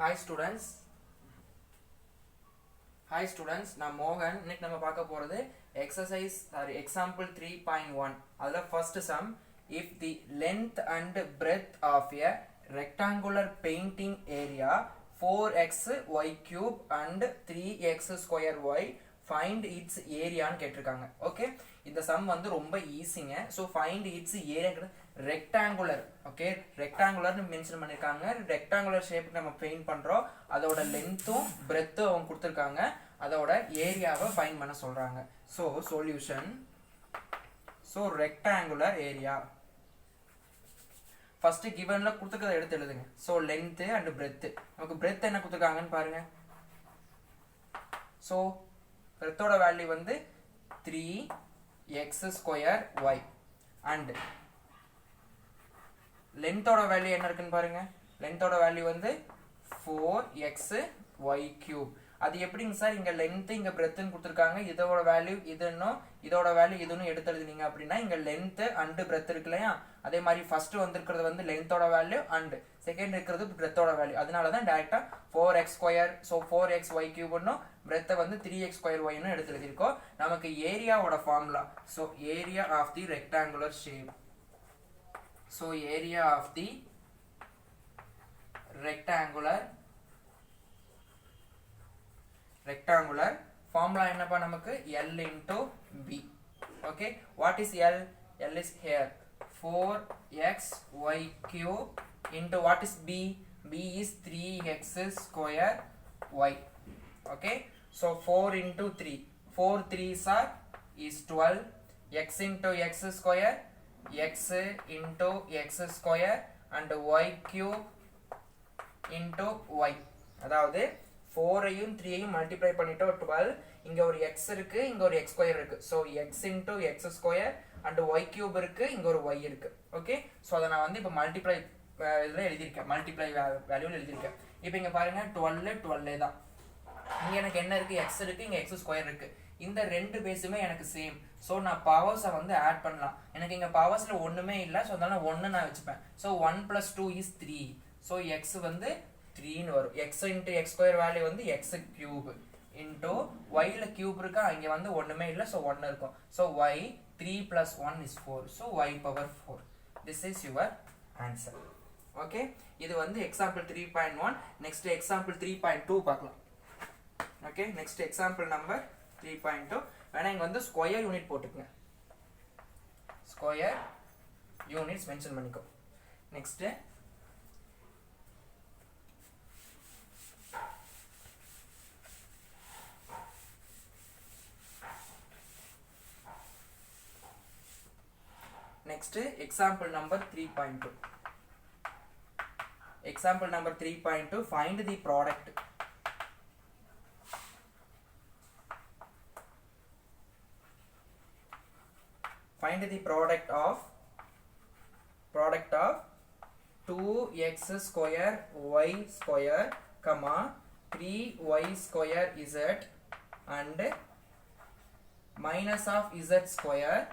Hi students. Hi students. நான் மோகன். இன்னைக்கு நம்ம பார்க்க போறது example 3.1. அதுல first sum, if the length and breadth of a rectangular painting area 4x y cube and 3x square y find its area ன்னு கேட்டிருக்காங்க. ஓகே, இந்த சம் வந்து ரொம்ப ஈஸிங்க. So find its area rectangular. Okay, ரெக்டாங்குலர்னு mention பண்ணியிருக்காங்க. Rectangular shape நம்ம paint பண்ணுறோம். அதோட லென்த்தும் பிரெத்தும் அவங்க கொடுத்துருக்காங்க. அதோட ஏரியாவை ஃபைண்ட் பண்ண சொல்கிறாங்க. So solution. So rectangular area first கிவன்ல கொடுத்துருக்கதை எடுத்து எழுதுங்க. So length and breadth. நமக்கு பிரெத் என்ன கொடுத்துருக்காங்கன்னு பாருங்க. ஸோ பிரெத்தோட வேல்யூ வந்து 3x square y and லென்த்தோட வேல்யூ என்ன இருக்குன்னு பாருங்க. லென்த்தோட வேல்யூ வந்து 4x y cube. அது எப்படிங்க சார், இங்க லென்த் இங்க பிரெத்னு கொடுத்துருக்காங்க. இதோட வேல்யூ இதுன்னும் இதோட வேல்யூ இதுன்னு எடுத்து எழுதுனீங்க அப்படின்னா இங்க லென்த் அண்ட் பிரெத் இருக்கு இல்லையா, அதே மாதிரி ஃபர்ஸ்ட் வந்திருக்கிறது வந்து லென்த்தோட வேல்யூ அண்ட் செகண்ட் இருக்கிறது பிரெத்தோட வேல்யூ. அதனால தான் டைரக்டா 4x square, so 4x y கியூப்னும் பிரெத்தை வந்து 3x ஸ்கொயர் ஒய்னு எடுத்து எழுதியிருக்கோம். நமக்கு ஏரியாவோட formula, so area of the rectangular shape. So area of the rectangular formula என்னப்பா நமக்கு L into B. okay, what is L? L is here 4x y cube into what is B? B is 3x square y. okay, so 4 into 3, 4 3s are is 12, x into x square, x into x square and y cube into y. அதாவது 4ஐயும் 3ஐயும் multiply பண்ணிட்டோம் 12. இங்க ஒரு x இருக்கு, இங்க ஒரு x square இருக்கு. So x into x square and y cube இருக்கு, இங்க ஒரு y இருக்கு. ஓகே, ஸோ அதை நான் வந்து இப்போ மல்டிப்ளை இதில் எழுதியிருக்கேன், மல்டிப்ளை வேல்யூவில் எழுதியிருக்கேன். இப்போ இங்க பாருங்க 12 தான். இங்க எனக்கு என்ன இருக்கு, x இருக்கு, இங்க x ஸ்கொயர் இருக்கு. இந்த ரெண்டு பேஸுமே எனக்கு சேம். ஸோ நான் பவர்ஸை வந்து ஆட் பண்ணலாம். எனக்கு இங்க பவர்ஸ்ல ஒண்ணுமே இல்லை, ஸோ அதனால 1 நான் வச்சுப்பேன். So 1 + 2 is 3. ஸோ x வந்து 3ன்னு வரும். x into x square value வந்து x கியூப் இன்டூ yல கியூப் இருக்கா, இங்க வந்து ஒண்ணுமே இல்லை, ஸோ 1 இருக்கும். So y 3 + 1 is 4. So y power 4. This is your answer. Okay, இது வந்து எக்ஸாம்பிள் 3.1. நெக்ஸ்ட் எக்ஸாம்பிள் 3.2 பார்க்கலாம். Okay, next example number 3.2. வேணா இங்க வந்து ஸ்கொயர் யூனிட் போட்டுக்கங்க. ஸ்கொயர் யூனிட்ஸ் மென்ஷன் பண்ணிக்கோ. Next example number 3.2. example number 3.2, find the product. Find the product of 2x square y square comma 3y square z and minus of z square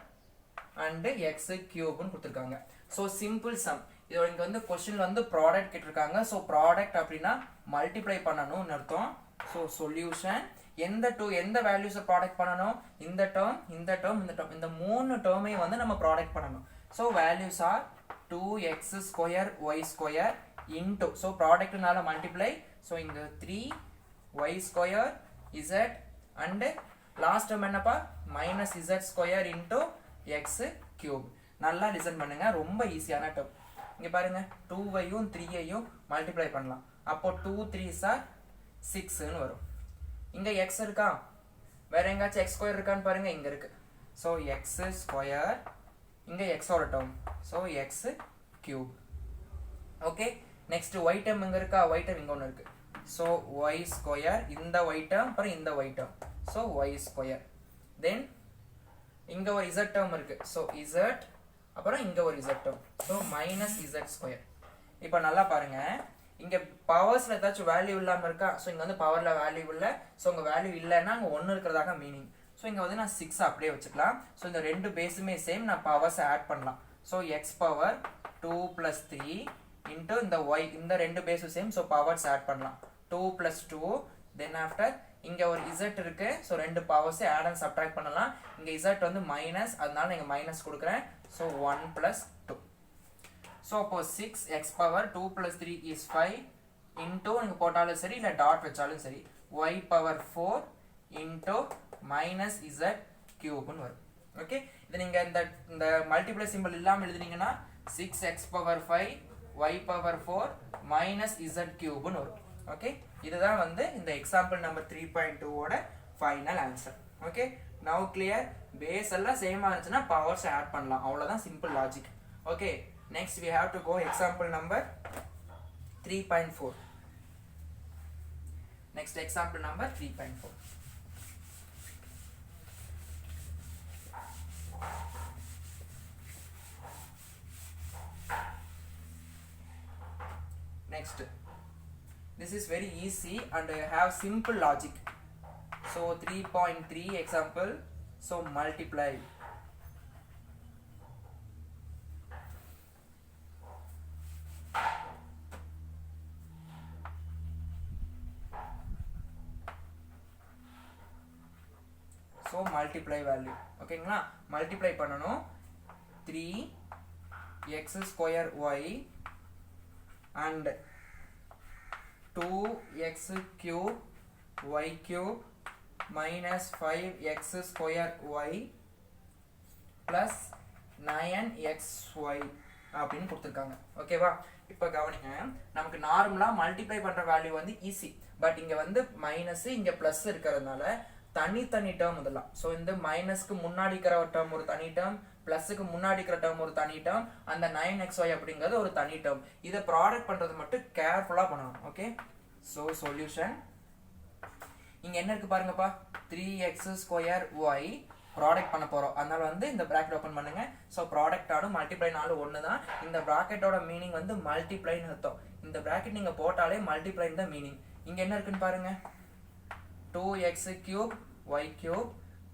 and x cube னு கொடுத்திருக்காங்க. So simple some. இதோட இங்க வந்து கொஸ்டின்ல வந்து product கேட்டிருக்காங்க. So product அப்படின்னா multiply பண்ணணும்னு அர்த்தம். ஸோ சொல்யூஷன், எந்த வேல்யூஸை ப்ராடக்ட் பண்ணணும், இந்த டேர்ம் இந்த டேர்ம் இந்த டேர்ம், இந்த மூணு டேர்மையும் வந்து நம்ம ப்ராடக்ட் பண்ணணும். So values are 2x square y square into, so ப்ராடக்ட்னால மல்டிப்ளை, ஸோ இங்க 3y square z and last term என்னப்பா minus z square into x cube. நல்லா லிசன் பண்ணுங்க, ரொம்ப ஈஸியான டேர்ம். இங்க பாருங்க 2ஐயும் 3ஐயும் மல்டிப்ளை பண்ணலாம். அப்போ 2 3s are 6ன்னு வரும். இங்க x இருக்கா, வேற எங்காச்சும் x ஸ்கொயர் இருக்கான்னு பாருங்க, இங்க இருக்கு. ஸோ x ஸ்கொயர், இங்க x ஓட term, so x cube. Okay, next y term இங்க இருக்கா, y டேர்ம் இங்க ஒன்று இருக்கு. ஸோ y ஸ்கொயர், இந்த y டேர்ம் அப்புறம் இந்த y term, so y square. Then இங்க ஒரு z டேர்ம் இருக்கு, ஸோ z அப்புறம் இங்க ஒரு z term, so minus z square. இப்போ நல்லா பாருங்க, இங்க பவர்ஸ்ல ஏதாச்சும் வேல்யூ இல்லாம இருக்கா, ஸோ இங்க வந்து பவர்ல வேல்யூ இல்ல, ஸோ உங்க வேல்யூ இல்லைன்னா அங்க 1 இருக்கிறதாக மீனிங். ஸோ இங்க வந்து நான் 6 அப்படியே வச்சுக்கலாம். ஸோ இந்த ரெண்டு பேஸுமே சேம், நான் பவர்ஸ் ஆட் பண்ணலாம். ஸோ x பவர் 2 + 3 into இந்த y இந்த ரெண்டு பேஸும் சேம் ஸோ பவர்ஸ் ஆட் பண்ணலாம் 2 plus 2 then after இங்க ஒரு z இருக்கு ஸோ ரெண்டு பவர்ஸை ஆட் அண்ட் சப்ட்ராக்ட் பண்ணலாம் இங்க z வந்து மைனஸ் அதனால நான் இங்க மைனஸ் கொடுக்குறேன் ஸோ 1 plus 2 ஸோ அப்போ 6x power 2 plus 3 is 5 into நீங்க போட்டாலும் சரி இல்லை டாட் வச்சாலும் சரி y power 4 into minus z cube வரும் ஓகே இது நீங்க இந்த மல்டிப்ளை சிம்பிள் இல்லாம எழுதுனீங்கன்னா 6x power 5 y power 4 minus z cube வரும் ஓகே இதுதான் வந்து இந்த எக்ஸாம்பிள் நம்பர் 3.2 ஓட final answer okay now clear base எல்லாம் சேமா இருந்துச்சுன்னா பவர்ஸ் ஆட் பண்ணலாம் அவ்வளவுதான் simple logic okay next we have to go example number 3.4 next example number 3.4 next this is very easy and have simple logic so 3.3 example so multiply so multiply value ஓகேங்களா multiply பண்ணனும் 3x square y and 2x cube y cube minus 5x square y plus 9xy அப்படின்னு கொடுத்திருக்காங்க ஓகேவா இப்போ கவனிங்க நமக்கு நார்மலா multiply பண்ற வேல்யூ வந்து ஈஸி பட் இங்க வந்து மைனஸ் இங்க பிளஸ் இருக்கிறதுனால தனி டேர்ம் முதலாம் சோ இந்த மைனஸ்க்கு முன்னாடி இருக்கிற டேர்ம் ஒரு தனி டேர்ம் பிளஸ்க்கு முன்னாடி இருக்கிற டேர்ம் ஒரு தனி டேர்ம் அந்த 9xy அப்படிங்கிறது ஒரு தனி டேர்ம் இத ப்ராடக்ட் பண்றது மட்டும் கேர்ஃபுல்லா பண்ணணும் ஓகே சோ சொல்யூஷன் இங்க என்ன இருக்கு பாருங்கப்பா 3x square y ப்ராடக்ட் பண்ண போறோம் அதனால வந்து இந்த பிராக்கெட் ஓபன் பண்ணுங்க சோ ப்ராடக்ட் ஆடும் மல்டிப்ளை நாலும் ஒண்ணு தான் இந்த பிராக்கெட்டோட மீனிங் வந்து மல்டிப்ளைன்னு அர்த்தம் இந்த பிராக்கெட் நீங்க போட்டாலே மல்டிப்ளைன்னு தான் மீனிங் இங்க என்ன இருக்குன்னு பாருங்க 2x cube y cube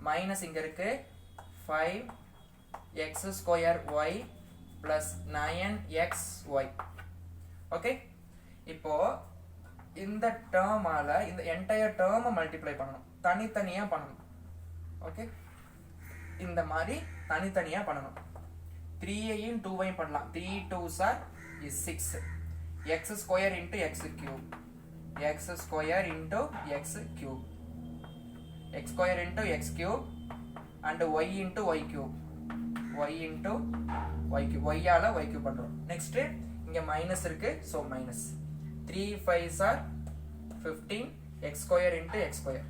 minus இங்க இருக்கு 5x square y plus 9xy okay இப்போ இந்த டேர்மால இந்த என்டையர் டேர்மை மல்டிப்ளை பண்ணணும் தனித்தனியா பண்ணணும் ஓகே இந்த மாதிரி தனித்தனியா பண்ணணும் 3ஐயும் 2ஐயும் பண்ணலாம் 3 2s are is 6 x square into x cube x square into x cube x square into x cube and y into y cube y into y cube y ஆல y cube பண்றோம் next இங்க minus இருக்கு so minus 3 5s are 15 x square into x square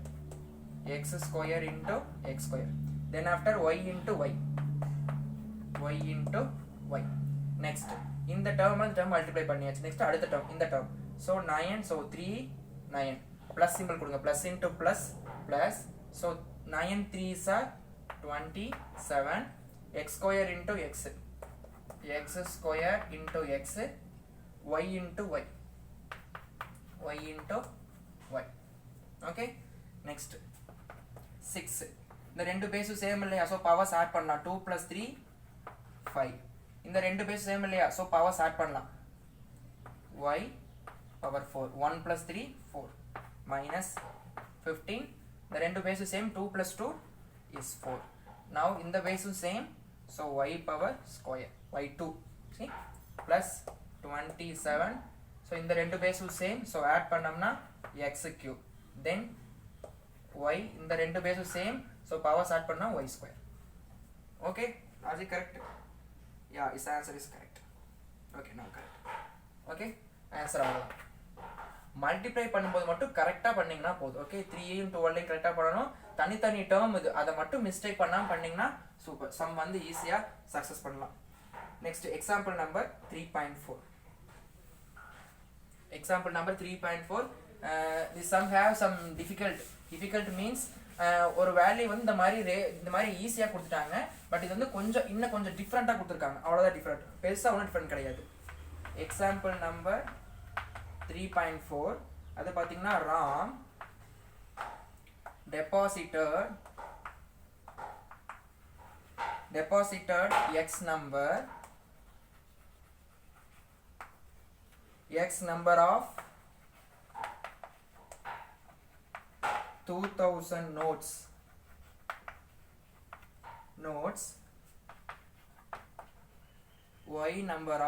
x square into x square then after y into y y into y next இந்த term and term multiply பண்ணியாச்சு next அடுத்த term இந்த term so 9 so 3 9 plus symbol கொடுங்க plus into plus plus so 9 3s are 27 x square into x x square into x y into y y into y okay next 6 இந்த ரெண்டு பேஸும் same இல்லையா so powers add பண்ணலாம் 2 plus 3 5 இந்த ரெண்டு பேஸும் same இல்லையா so powers add பண்ணலாம் y power 4 1 plus 3 4 minus 15 இந்த ரெண்டு பேஸும் சேம் 2 plus 2 is 4 now இந்த பேஸும் same so y power square y2 see plus 27 so இந்த ரெண்டு பேஸும் சேம் so ஆட் பண்ணோம்னா x cube then y இந்த ரெண்டு பேஸும் சேம் so powers add பண்ணா y square okay is it correct yeah this answer is correct okay now correct okay answer அவ்வளவுதான் multiply பண்ணும்போது மட்டும் கரெக்ட்டா பண்ணீங்கனா போதும் ஓகே 3 ஐயும் 12 ஐயும் கரெக்ட்டா பண்ணனும் தனித்தனி டேர்ம் இது அத மட்டும் மிஸ்டேக் பண்ணாம பண்ணீங்கனா சூப்பர் சம் வந்து ஈஸியா சக்சஸ் பண்ணலாம் next example number 3.4 example number 3.4 this sum have some difficult means ஒரு வேல்யூ வந்து இந்த மாதிரி ஈஸியா கொடுத்துட்டாங்க பட் இது வந்து கொஞ்சம் இன்னும் கொஞ்சம் டிஃபரண்டா கொடுத்திருக்காங்க அவ்வளவுதான் டிஃபரண்ட் பெருசா ஒன்றும் டிஃபரண்ட் கிடையாது எக்ஸாம்பிள் நம்பர் 3.4 அது பாத்தீங்கன்னா Ram deposited x number x number of 2000 notes y number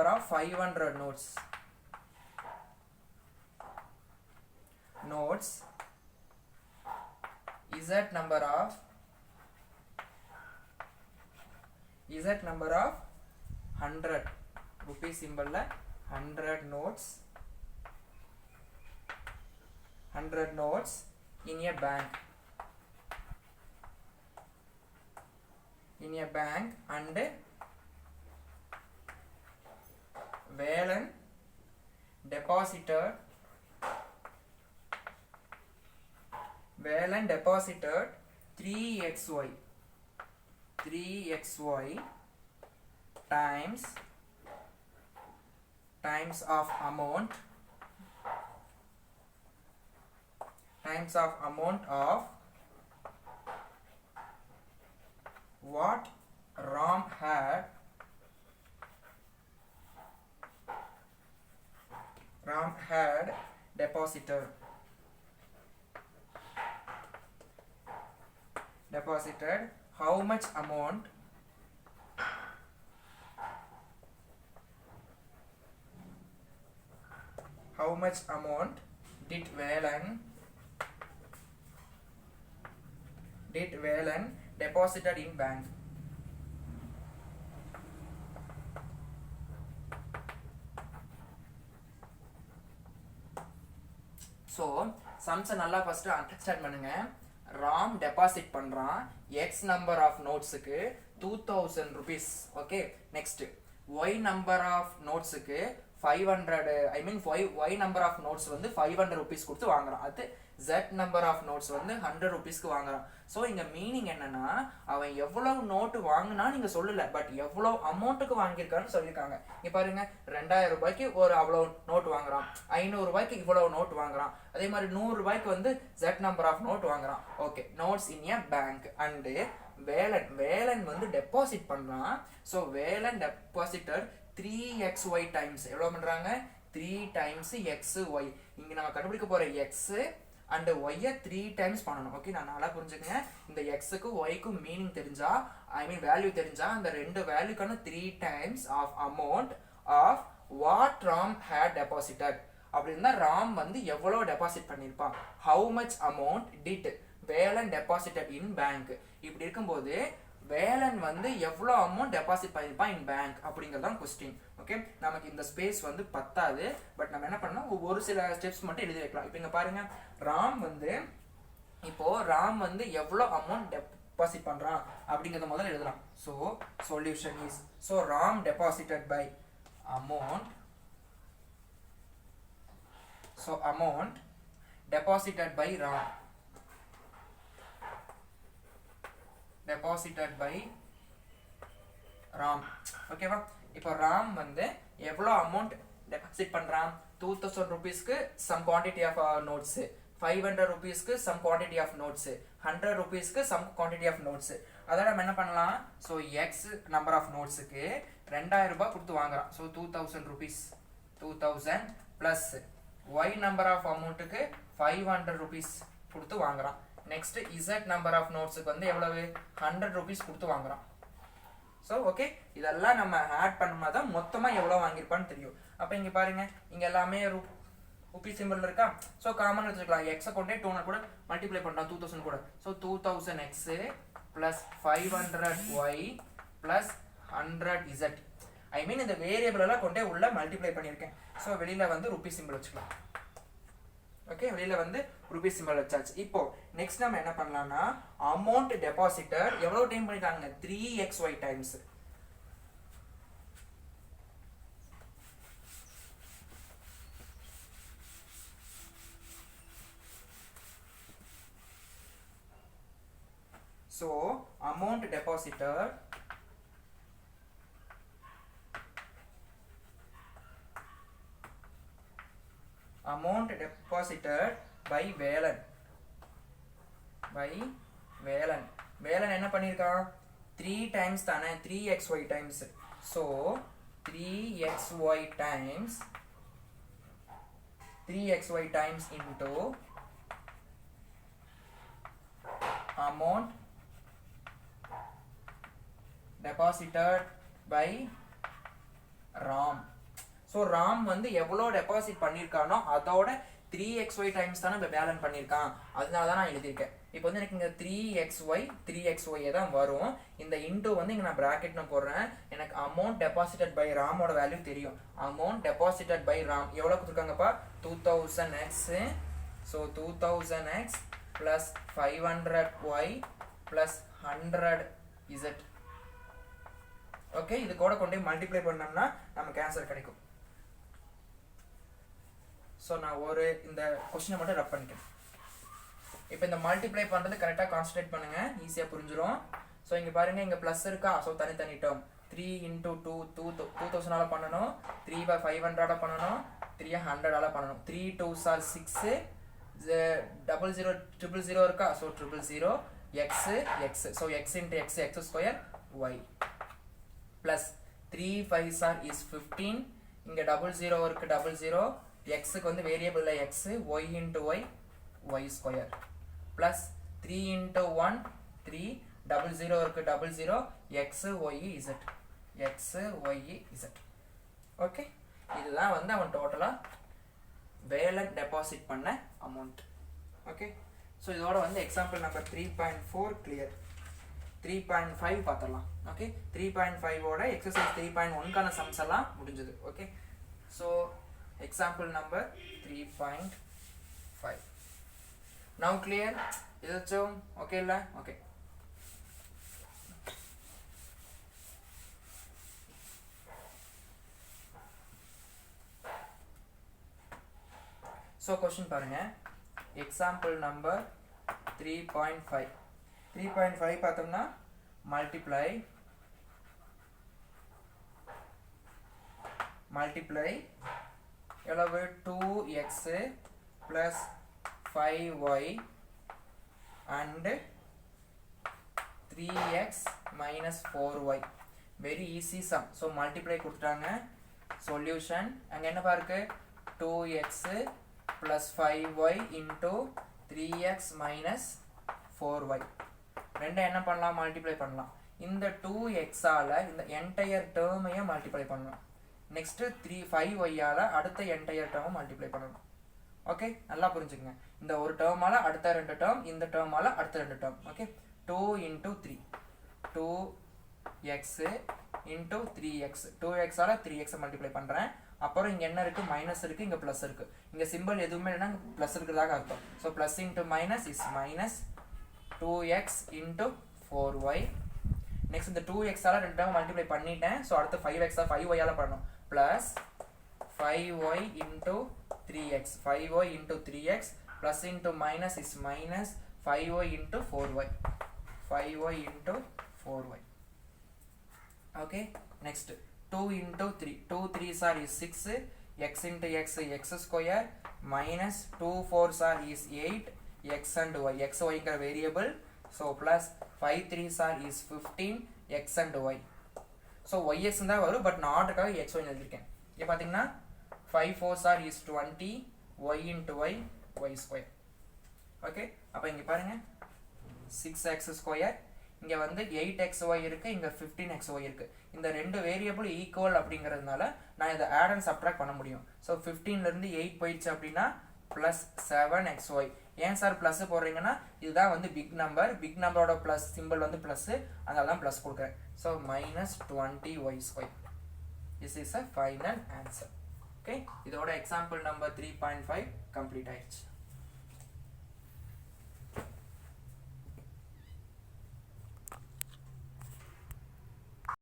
of 500 notes z number of 100 rupee symbol 100 notes in a bank and Velan deposited 3xy times of amount of what Ram had deposited how much amount did Velan deposited in bank. So sums நல்லா first understand பண்ணுங்க. Ram deposit பண்றான் x number of நோட்ஸுக்கு 2000 rupees. Okay, next y number of நோட்ஸுக்கு 500 y number of notes வந்து 500 rupees கொடுத்து வாங்குறான். அது z number of notes வந்து 100 rupeesக்கு வாங்குறான். So இங்க மீனிங் என்னன்னா அவன் எவ்வளவு நோட்டு வாங்கினா நீங்க சொல்லல, பட் எவ்வளவு அமௌண்ட்டுக்கு வாங்கியிருக்கான்னு சொல்லியிருக்காங்க. இங்க பாருங்க, 2000 ரூபாய்க்கு ஒரு அவ்வளவு நோட்டு வாங்குறான், 500 ரூபாய்க்கு இவ்வளவு நோட்டு வாங்குறான், அதே மாதிரி 100 ரூபாய்க்கு வந்து z number of நோட் வாங்குறான். Okay, notes in A bank and Velan வந்து டெபாசிட் பண்றான். So Velan depositor 3xy times எவ்வளவு பண்றாங்க, 3 டைம்ஸ் xy. இங்க நம்ம கண்டுபிடிக்க போற x அண்ட் y 3 டைம்ஸ் பண்ணணும். ஓகே, நான் நல்லா புரிஞ்சுக்கங்க. இந்த x-க்கு y-க்கு மீனிங் தெரிஞ்சா, வேல்யூ தெரிஞ்சா, அந்த ரெண்டு வேல்யூக்கான 3 times of amount of what Ram had deposited. அப்படின்னா ராம் வந்து எவ்வளவு டெபாசிட் பண்ணியிருப்பான். How much amount did Velan deposited in bank. இப்படி இருக்கும்போது வேலன் வந்து எவ்வளோ அமௌண்ட் டெபாசிட் பண்ணியிருப்பான் இன் பேங்க் அப்படிங்கிறதான் கொஸ்டின். ஓகே, நமக்கு இந்த ஸ்பேஸ் வந்து பத்தாது, பட் நம்ம என்ன பண்ணலாம், ஒரு சில ஸ்டெப்ஸ் மட்டும் எழுதி வைக்கலாம். இப்போ இங்க பாருங்க, ராம் வந்து எவ்வளோ அமௌண்ட் டெபாசிட் பண்றான் அப்படிங்கிறத முதல்ல எழுதலாம். So solution is, so Ram deposited by amount, so amount deposited by Ram, deposited by Ram. ஓகேவா, இப்போ ராம் வந்து எவ்வளோ அமௌண்ட் டெபாசிட் பண்றான், 2000 rupeesக்கு சம் குவான்டிட்டி ஆஃப் நோட்ஸ், 500 rupeesக்கு சம் குவான்டிட்டி ஆஃப் நோட்ஸ், 100 rupeesக்கு சம் குவான்டிட்டி ஆஃப் நோட்ஸ். அதோட நம்ம என்ன பண்ணலாம், ஸோ எக்ஸ் நம்பர் ஆஃப் நோட்ஸுக்கு 2000 ரூபாய் கொடுத்து வாங்குறான். So 2000 rupees, 2000 plus y number of அமௌண்ட்டுக்கு 500 rupees கொடுத்து வாங்குறான். நெக்ஸ்ட் இசட் நம்பர் ஆஃப் நோட்ஸுக்கு வந்து எவ்வளவு, 100 rupees கொடுத்து வாங்குறான். ஸோ ஓகே, இதெல்லாம் நம்ம ஆட் பண்ணும்போது தான் மொத்தமாக எவ்வளோ வாங்கியிருப்பான்னு தெரியும். அப்போ இங்கே பாருங்க, இங்கே எல்லாமே ருபி சிம்பிள் இருக்கா. ஸோ காமன் வச்சுக்கலாம், எக்ஸை கொண்டே 200 கூட மல்டிப்ளை பண்ணுறோம் 2000 கூட. So 2000 X plus 500 Y plus 100 Z. இந்த வேரியபிள் எல்லாம் கொண்டே உள்ள மல்டிப்ளை பண்ணியிருக்கேன். ஸோ வெளியில் வந்து ருபி சிம்பிள் வச்சுக்கலாம். ஓகே, வெளியில வந்து ரூபி சிம்பிள் வச்சாச்சு. இப்போ நெக்ஸ்ட் நம்ம என்ன பண்ணலாம்னா, அமௌண்ட் டெபாசிட்டர் எவ்வளவு டைம் பண்ணிட்டாங்க, 3xy times. So amount depositor amount deposited by Velan Velan என்ன பண்ணியிருக்கான், 3 டைம்ஸ் தானே, 3xy times. So 3xy times into amount deposited by RAM. So Ram வந்து எவ்வளோ டெபாசிட் பண்ணியிருக்கானோ அதோட 3xy டைம்ஸ் தானே இப்போ பேலன்ஸ் பண்ணியிருக்கான், அதனால தான் நான் எழுதியிருக்கேன். இப்போ வந்து எனக்கு இங்கே 3xy தான் வரும். இந்த இன்டூ வந்து இங்கே நான் ப்ராக்கெட் போடுறேன். எனக்கு அமௌண்ட் டெபாசிட்டட் பை ராமோட வேல்யூ தெரியும். அமௌண்ட் டெபாசிட்டட் பை ராம் எவ்வளோ கொடுத்துருக்காங்கப்பா, 2000x. So 2000x plus 500y plus 100z. Okay, இது கூட கொண்டு மல்டிப்ளை பண்ணோம்னா நமக்கு ஆன்சர் கிடைக்கும். ஸோ நான் இந்த கொஸ்டினை மட்டும் ரப் பண்ணிக்கிறேன். இப்போ இந்த மல்டிப்ளை பண்ணுறது கரெக்டாக கான்சன்ட்ரேட் பண்ணுங்க, ஈஸியாக புரிஞ்சிடும். ஸோ இங்கே பாருங்க, இங்கே ப்ளஸ் இருக்கா, ஸோ தனி டேர்ம் 3 into 2000 பண்ணணும், 3/500 பண்ணணும், 300 பண்ணணும். 3 2s are 6, 000 இருக்கா, so 000 x. So x into x square y plus 3 5s are is 15. இங்கே 00 இருக்கு, 00 xக்கு வந்து variable x, y into y square plus 3 into 1 3, 00 இருக்கு, 00 x y z. ஓகே, இதுதான் வந்து அவன் டோட்டலாக வேலண்ட் டெபாசிட் பண்ண அமௌண்ட். ஓகே, ஸோ இதோட வந்து எக்ஸாம்பிள் நம்பர் 3.4 கிளியர். 3.5 பார்த்துடலாம். ஓகே, 3.5ஓட எக்ஸசைஸ் 3.1க்கான சம்ஸ் எல்லாம் முடிஞ்சது. Okay, so example number 3.5 now clear. ஏதாச்சும் ஓகே இல்லை? ஓகே, ஸோ கொஸ்டின் பாருங்க, எக்ஸாம்பிள் நம்பர் 3.5. 3.5 பார்த்தோம்னா மல்டிப்ளை எவ்வளவு 2x plus 5y and 3x minus 4y. very easy sum. so multiply கொடுத்துட்டாங்க. solution அங்க என்ன பாருக்கு, 2x plus 5y into 3x minus 4y. ரெண்டை என்ன பண்ணலாம், மல்டிப்ளை பண்ணலாம். இந்த 2x ஆல இந்த என்டையர் டேர்மையை மல்டிப்ளை பண்ணலாம். நெக்ஸ்ட் 5y ஆல அடுத்த என்டையர் டேர்மை மல்டிப்ளை பண்ணணும். ஓகே, நல்லா புரிஞ்சுக்கங்க. இந்த ஒரு டேர்மால அடுத்த ரெண்டு டேர்ம், இந்த டேர்மால அடுத்த ரெண்டு term. Okay, 2 into 3 2x into 3x 2x ஆல 3x மல்டிப்ளை பண்றேன். அப்புறம் இங்க என்ன இருக்கு, மைனஸ் இருக்கு, இங்க பிளஸ் இருக்கு. இங்க சிம்பிள் எதுவுமே இல்லைன்னா பிளஸ் இருக்கிறதாக அர்த்தம். So plus into minus is minus 2x into 4y. Next இந்த 2x ஆல ரெண்டு டேர்ம் மல்டிப்ளை பண்ணிட்டேன். ஸோ அடுத்து 5x 5y ஆல பண்ணணும். Plus 5y into 3x 5y into 3x plus into minus is minus 5y into 4y 5y into 4y. okay, next 2 into 3 2 3s are is 6, x into x square minus 2 4s are is 8, x and y ங்கிற variable. so plus 5 3s are is 15, x and y. so yx தான் வரும், but நான் ஆர்டருக்காக x y எழுதிருக்கேன். இங்கே பார்த்தீங்கன்னா 5 4s are is 20, y into y square. Okay, அப்போ இங்கே பாருங்க 6x square, இங்கே வந்து 8xy இருக்கு, இங்கே 15xy இருக்கு. இந்த ரெண்டு வேரியபிள் ஈக்குவல் அப்படிங்கிறதுனால நான் இதை ஆட் அண்ட் சப்ட்ராக்ட் பண்ண முடியும். ஸோ 15லேருந்து 8 போயிடுச்சு அப்படின்னா ப்ளஸ் 7xy. ஏன் சார் ப்ளஸ் போடுறீங்கன்னா இதுதான் வந்து பிக் நம்பரோட ப்ளஸ் சிம்பிள் வந்து ப்ளஸ், அதனால தான் ப்ளஸ் கொடுக்குறேன். So minus 20y square. This is a final answer. Okay, இதோட எக்ஸாம்பிள் நம்பர் 3.5 கம்ப்ளீட் ஆயிடுச்சு.